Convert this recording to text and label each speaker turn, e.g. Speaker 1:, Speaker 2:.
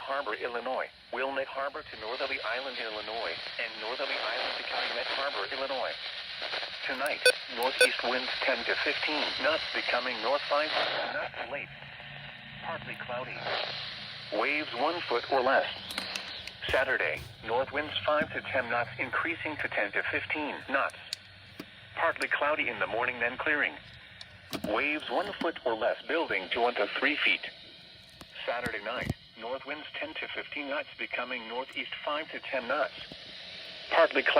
Speaker 1: Willamette Harbor, Illinois. Willamette Harbor to Northerly Island, Illinois, and Northerly Island to Calumet Harbor, Illinois. Tonight, northeast winds 10 to 15 knots, becoming north 5 knots late. Partly cloudy. Waves 1 foot or less. Saturday, north winds 5 to 10 knots, increasing to 10 to 15 knots. Partly cloudy in the morning, then clearing. Waves 1 foot or less, building to 1 to 3 feet. Saturday night, north winds 10 to 15 knots, becoming northeast 5 to 10 knots. Partly cloudy.